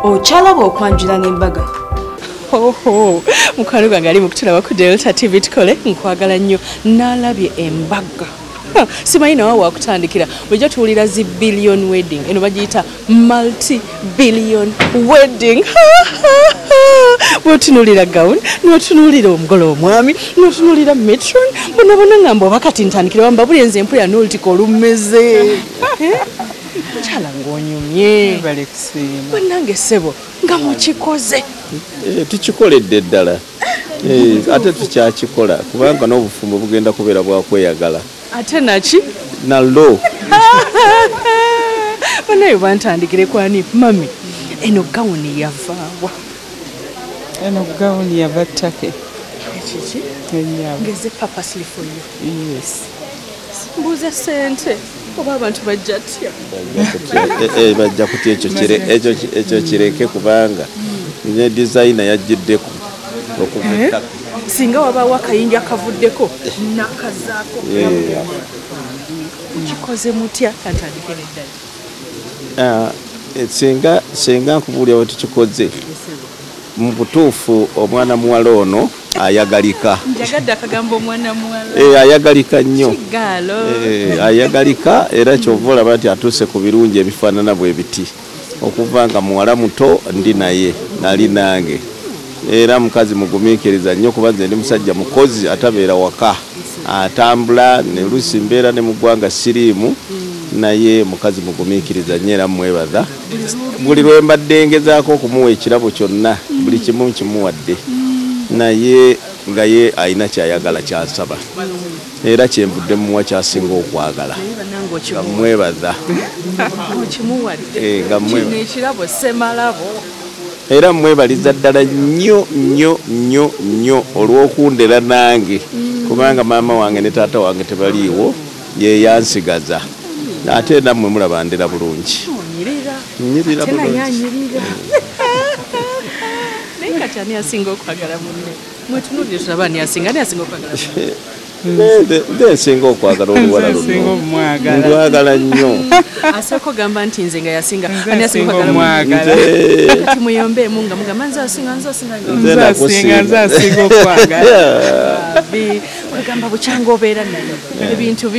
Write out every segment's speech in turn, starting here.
Ochalaba okwanjula n'embaga. Oho, mukwano gwange ali mu kutulaba ku Delta TV tukole nkwagala nnyo nalabye embaga. Simanyi nawe wakutandikira bulijjo tuwulira zi billion wedding eno bagiyita multi-billion wedding. Bwotunulira gown notunulira omugole omwami notunulira matron bonabona ngamba oba kati ntandikira wamba buli enze empulira n'olutika olumeze. Chala ng'onyumye bannange ssebo nga mukikoze. Tukikoledde ddala ate tukyakikola kubanga n'obufumbo bugenda kubeera bwakweyagala. Ate naki? Nallo. Banayo bantandikire kwani mami eno gawuni yavaawa. Eno gawuni yava Ttake. Ekiki? Ennyama. Ngeze purposely for you. Yes. Mbuuza ssente oba abantu bajja tya? Bajja kutya ekyo kireke kubanga ne designer yajjiddeko okuva Ttake. Singa wabaawo akayinja kavuddeko nakazaako. Kikoze mutya kantandikire ddala. Singa nkubuulira bwe tukikoze mu butuufu omwana muwala ono ayagalika. Njagadde akagambo omwana muwala. Ayagalika nnyo. Kigaalo. Ayagalika era kyova olaba nti atuuse ku birungi ebifaanana bwe biti. Okuva nga muwala muto ndi naye nali nange. Era mukazi mugumiikiriza nnyo kuba nze ndi musajja mukozi atabeera waka. Atambula ne lusi mbeera ne mu ggwanga siriimu naye mukazi mugumiikiriza nnyo era mwebaza. Buli lwe mbadde ngezaako okumuwa ekirabo kyonna buli kimu kimuwadde. Naye nga ye alina kyayagala kyansaba. Era kyenvudde mumuwa kyasinga okwagala. Nga mwebaza. Ekirabo ssemalabo. Era mwebaliza ddala nnyo olw'okundera nange kubanga maama wange ne taata wange tebaliiwo ye yansigaza ate nammwe mulaba ndera bulungi. Nnyirira bulungi. Naye kati ani asinga okwagala munne? Mwetunuulire tulaba ani asinga okwagala munne? Nde nsinga okwagala oluwala luno. Ndwagala nnyo. Asooka ogamba nti nze nga yasinga ani asinga okwagala. Kati muyombeemu nga mugamba nze asinga. Nze asinga okwagala. Ogamba bukyanga obeera naye ebintu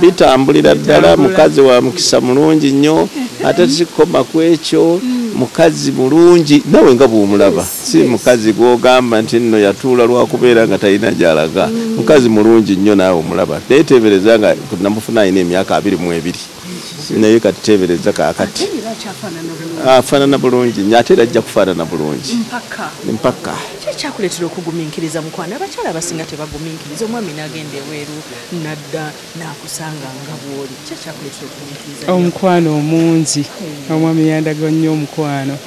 bitambulira ddala. Mukazi wa mukisa mulungi nnyo ate tukikoma ku ekyo. Mukazi mulungi nawe nga bw'omulaba si mukazi gw'ogamba nti nno yatuula lwakubeera nga talina gy'alaga. Mukazi mulungi nnyo naawe omulaba naye teebereza nga namufuna alina emyaka 22 naye kati teebereza kaakati afaanana bulungi nnyo ate era ajja kufaanana bulungi mpaka. Kyakuleetera okugumiikiriza mukwano? Abakyala abasinga tebagumiikiriza. Omwami n'agenda eweeru nadda n'akusanga nga bw'oli. Kyakuleetera okugumiikiriza? Omukwano omungi. Omwami yandaga nnyo omukwano.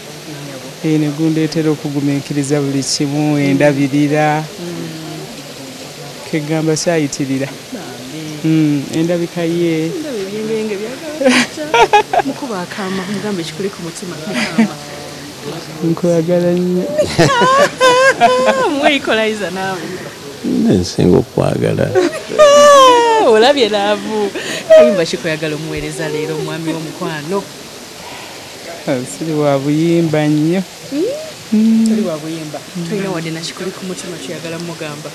Ne gundeetera okugumiikiriza buli kimu. Endabirira kegamba kyayitirira. Endabika ye. Mukuba akaama mugambe ekikuli ku mutima. Nkwagala nnyo. Mweyikolaiza naawe? Nsinga okwagala. Olabye naavu. Kayimba kikwagala omuweereza leero omwami w'omukwano? Siri wa buyimba nnyo. Toli wa buyimba? Tolina wadde nakikuli ku mutima ky'oyagala mugamba?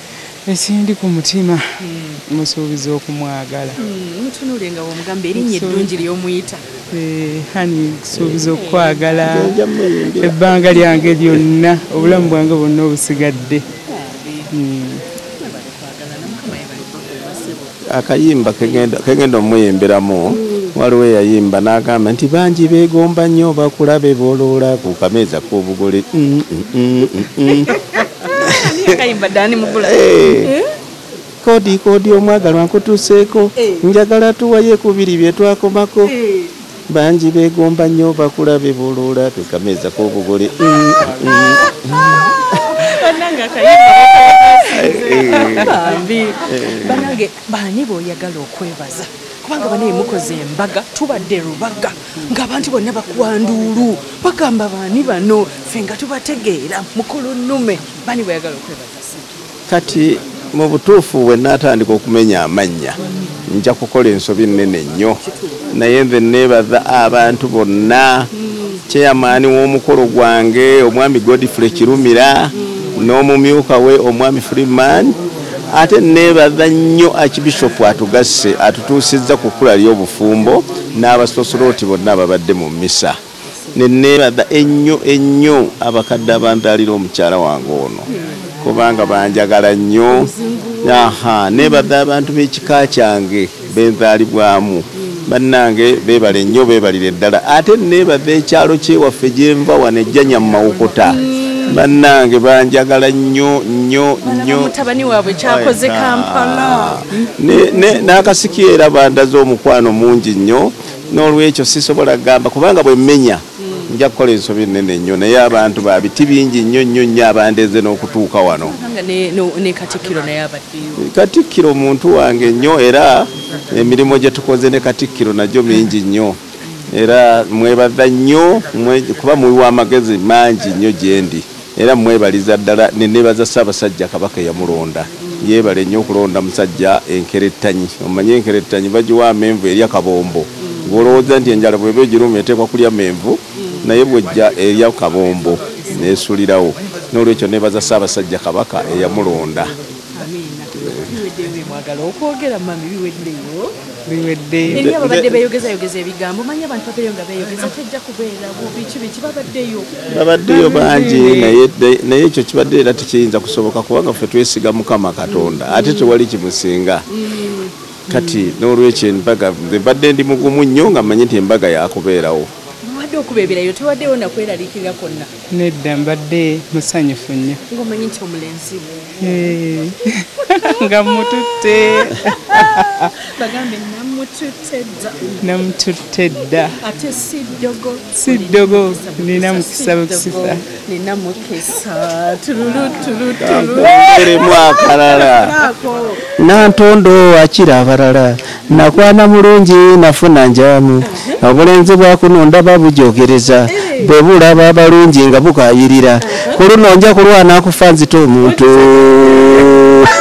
Ekindi ku mutima musuubiza okumwagala. Mutunuule nga w'omugamba erinnya eddungi ly'omuyita. Hani kusuubiza okwagala ebbanga lyange lyonna obulamu bwange bwonna obusigadde. Akayimba kegenda omuyemberamu waliwo eyayimba n'agamba nti bangi beegomba nnyo bakulabe booloola ku kameeza k'obugole. Kayimba Dani Mugula. Kodi omwagalwa nkutuuseeko njagala tuwaye ku biri bye twakomako. Bangi beegomba nnyo bakulabe booloola ku kameeza k'obugole. Banange baani b'oyagala okwebaza kubanga banaye mukoze embaga tubadde Rubaga ng'abantu bonna bakwanduulu bagamba baani bano ffe nga tubategeera mukulu nnume baani b'oyagala okwebaza? Kati mu butuufu bwe naatandika okumenya amannya nja kukola ensobi nnene nnyo naye nze neebaza abantu bonna chairman w'omukolo gwange omwami Godfrey Kirumira n'omumyuka we omwami Freeman ate nebaza nnyo Archbishop atugasse atutuusizza ku kkula ly'obufumbo n'abasosoloti bonna ababadde mu mmisa nebaza ennyo abakadde abantaalira omukyala wange ono kubanga banjagala nnyo nebaza abantu b'ekika kyange benzaalibwamu bannange beebale nnyo beebalire ddala ate nebaza ekyalo kyewaffe gye nva wano ejjanya mu Mawokota bannange banjagala nnyo mutabani waabwe kyakoze Kampala n'akasiki era bandaze omukwano mungi nnyo n'olwekyo sisobola kugamba kubanga bwe mmenya nja kukola ensobi ennene nnyo naye abantu babiti bingi nnyo abandeze n'okutuuka wano ne Katikkiro naye abaddeyo Katikkiro muntu wange nnyo era emirimu gye tukoze ne Katikkiro nagyo mingi nnyo era mwebaza nnyo kuba muliwa amagezi mangi nnyo gyendi era mwebaliza ddala nenebaza Ssaabasajja Kabaka yamulonda yeebale nnyo okulonda musajja enkerettanyi omanye enkerettanyi bagiwa amenvu erya kabombo ng'olowooza nti enjala bweba egiruma eteekwa kulya menvu naye bwejja erya kabombo neesulirawo n'olwekyo nebaza Ssaabasajja Kabaka eyamulonda biwedde babadde beeyogeza ebigambo manyi abantu babeeyo nga beeyogeza tejja kubeera biki babaddeyo bangi naye ekyo kibadde era tekiyinza kusoboka kubanga ffe twesiga Mukama Katonda ate tewali kimusinga kati n'olwekyo embaga nze mbadde ndi mugumu nnyo nga mmanyi nti embaga yakubeerawo wadde okubeeberayo tewaddeyo nakweraliikirira konna nedda mbadde musanyufu nnyo ng'omanyi nti omulenzi nga mututte bagambe namututte dda ate si ddogo nina mukisa bukisa nina mukisa tululu eremu akalala nantondo akira abalala nakwana mulungi nafuna njamu obulenzi bwakunonda babujogereza bwe bulaba abalungi nga bukayirira ku luno nja kulwana akufa nzita omuntu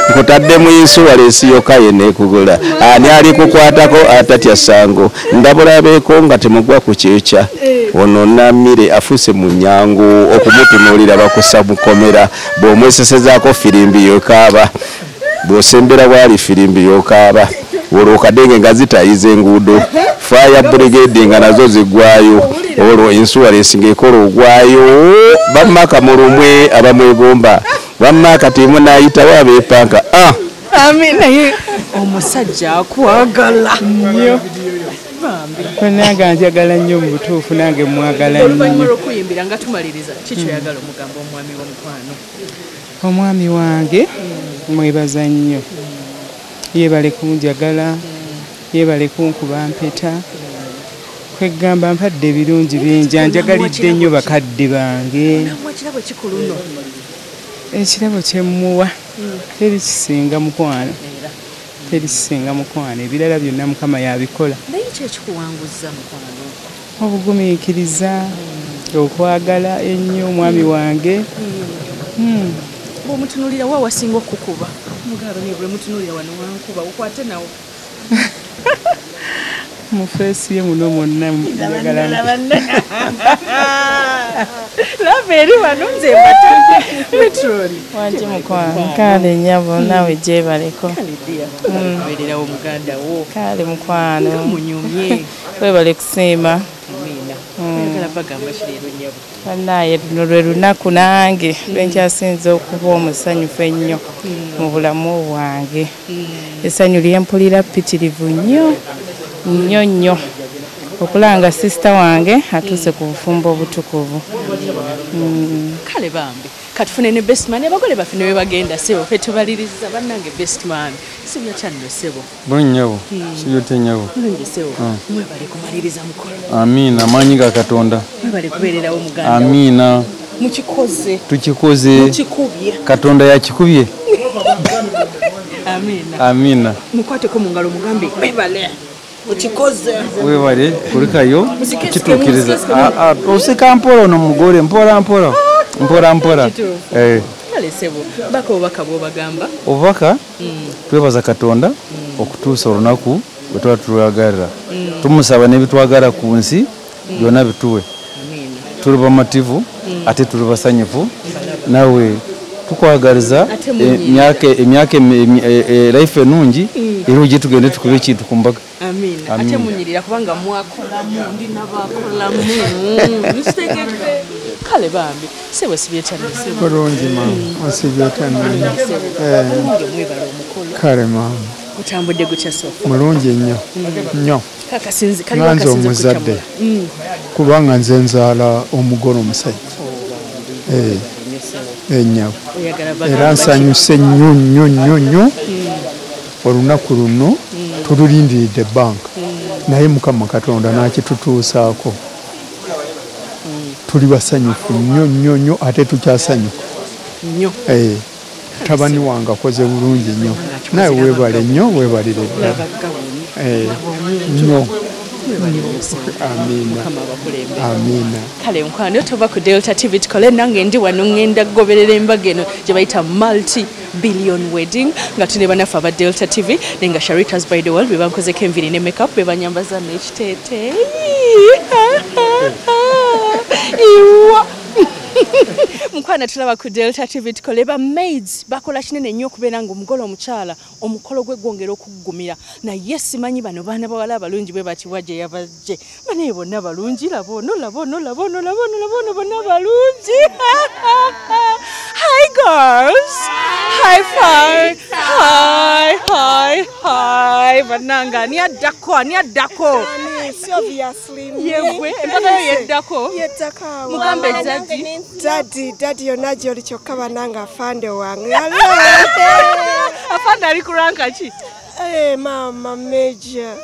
nkutadde mu insuwalensi yokka yenneekugula ani ali kukwatako atatya ssango ndabulabeeko nga temugwa ku kyekya ono nammire afuuse mu nnyango okumutunuulira bakusa mukomera bw'omwesesezaako firimbi yokaaba bw'osembera bwali firimbi yokaaba olwo okadenge nga zitayiza enguudo fire brigade nga nazo ziggwayo olwo insuwalensi ng'ekola ogwayo bamaka mulumwe abamwegomba bamaka timu nayitawo abeepanka naye omusajja akwagala nnyo nange njagala nnyo mu butuufu nange mwagala oluvannyuma lw'okuyimbira nga tumaliriza kikyoyagala omugambo omwami w'omukwano omwami wange mwebaza nnyo yeebale kunjagala yeebale kunkuba mpeta kwegamba mpadde ebirungi bingi anjagalidde nnyo bakadde bange ekirabo kyemuwa terikisinga mukwano ebirala byonna Mukama yabikola obugumiikiriza okwagala ennyo omwami wange bw'omutunuulira wa wasinga okukuba mugalo ne bwe mutunuulira wano wankuba ukwate nawo mu feesi ye muno mwonna njagala lava eri wano nze metroli wanje mukwano kale nyabo nawe gyebaleko abeererawo muganda wo kale mukwano munyumye webale kusiima oyagala bagamba kireero nyabo bannaye luno lwe lunaku nange lwenkyasinza okuba omusanyufu ennyo mu bulamu bwange essanyu lyempulira ppitirivu nnyo okulanga sisita wange atuuse ku bufumbo obutukuvu kale bambi katufune ne bestman abagole baffe ne bwe bagenda sebo fe tubaliriza bannange bestman sibyo kyanno sebo bonnyabo sibyo tennyabo mulungi sebo mwebale kumaliriza mukolo amiina amaanyi ga Katonda mwebale kubeererawo muganda amiina tukikoze tukikubye Katonda yakikubye amiina mukwateko mu ngalo mugambe webale ukikoze webale kulikayo kituukiriza oseka mpola ono mugole mpola kale sebo baka obubaka bw'obagamba obubaka twebaza Katonda okutuusa olunaku bwe tuba tulwagalira tumusaba n'ebitwagala ku nsi byonna bituwe tuli bamativu ate tuli basanyufu nawe tukwagaliza emyaka life enungi era ojje tugende tukube ekintu ku mbaga. Amina. Ate munyirira kubanga mwakolamu ndi nabakolamu nisitegedde kale bambi sebo sibyetandise bulungi mama asibyetandise mwebala omukolo kale mama utambudde gutya sofa mulungi nnyo kakasinzi nze omuzadde kubanga nze nzaala omugole omusajja ennyabo era nsanyuse nnyo olunaku luno tululindiridde banka naye mukama katonda nakitutuusaako tuli basanyufu nnyo ate tukyasanyuka tabani wange akoze bulungi nnyo naye weebale nnyo weebalire ddala nnyo. Amina. Kale nkwano tova ku Delta TV tukole nange ndi wano ngenda goberera embaga eno gye bayita multi-billion wedding nga tune banafu aba Delta TV nenga Sharitas by the world bebankozeko enviri ne makeup bebanyambaza n'ekiteete iwa mukwana tulaba ku Delta TV tukole ba maids bakola kinene nnyo okubeera nga omugole omukyala omukolo gwe gwongera okuggumira naye simanyi bano baana bawala abalungi bwe bati wajje yabajje banaye bonna balungi labono bonna balungi. Hi girls. High five. Hi bananga ni addako obviously yewe embaga yo yeddako mugambe daddy yonna gy'oli kyokka bananga afande wange afande ali kuranka ki mama meja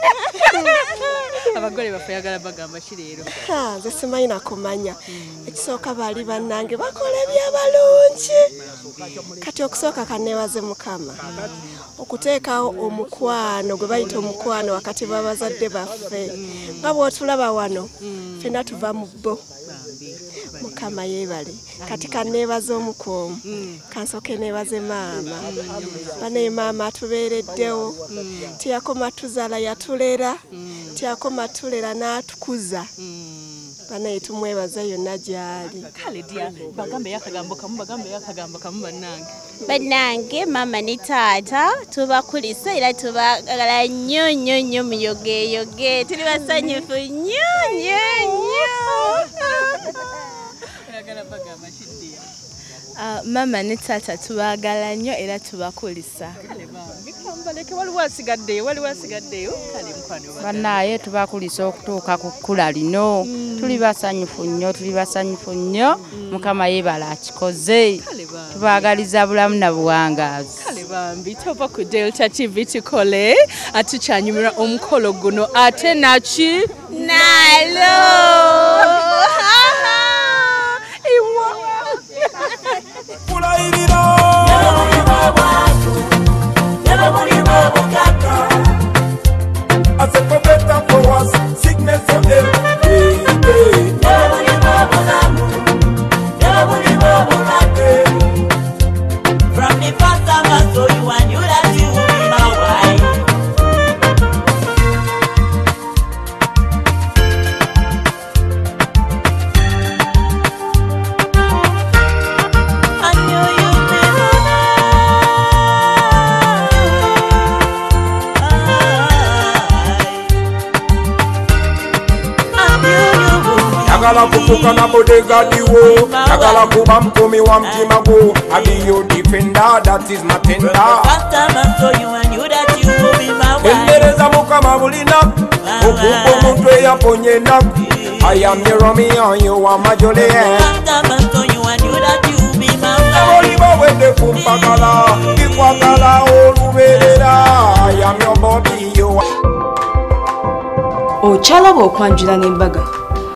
abagole baffe yagala bagamba ki leero nze simanyi nakumanya ekisooka baali bannange bakola ebyabalungi kati okusooka kaneebaze mukama okuteekawo omukwano gwe bayita omukwano wakati babazadde baffe nga bw'otulaba wano ffenna tuva mu bbo mukama yeebale kati kaneebaze omukuumu kansooke neebaze maama banaye maama atubeereddewo teyakoma tuzaala yatulera teyakoma tulera n'atukuza banaye tumwebaza yonna gy'ali. Kale dia bagambe yakagambo kamu bannange mama ne taata tubakulisa era tubagala nnyo muyogeyoge tuli basanyufu nnyo mama ne taata tubagala nnyo era tubakulisa. Bannaye tubakulisa okutuuka ku kkula lino tuli basanyufu nnyo mukama yeebala akikoze tubaagaliza bulamu na buwangaazi. Kale bambi tova ku Delta TV tukole atukyanyumira omukolo guno ate naki nalo Agala kufuka na bodega diwo Agala kuba mkomi wa mtima go I be your defender, that is my tender Endereza mukama bulina Okubo muntu eyaponye naku I am your Romeo, you are my Juliet Ebolibo wende kumpagala Ikwagala oluberera I am your Bobby, you are Ochalaba okwanjula n'embaga.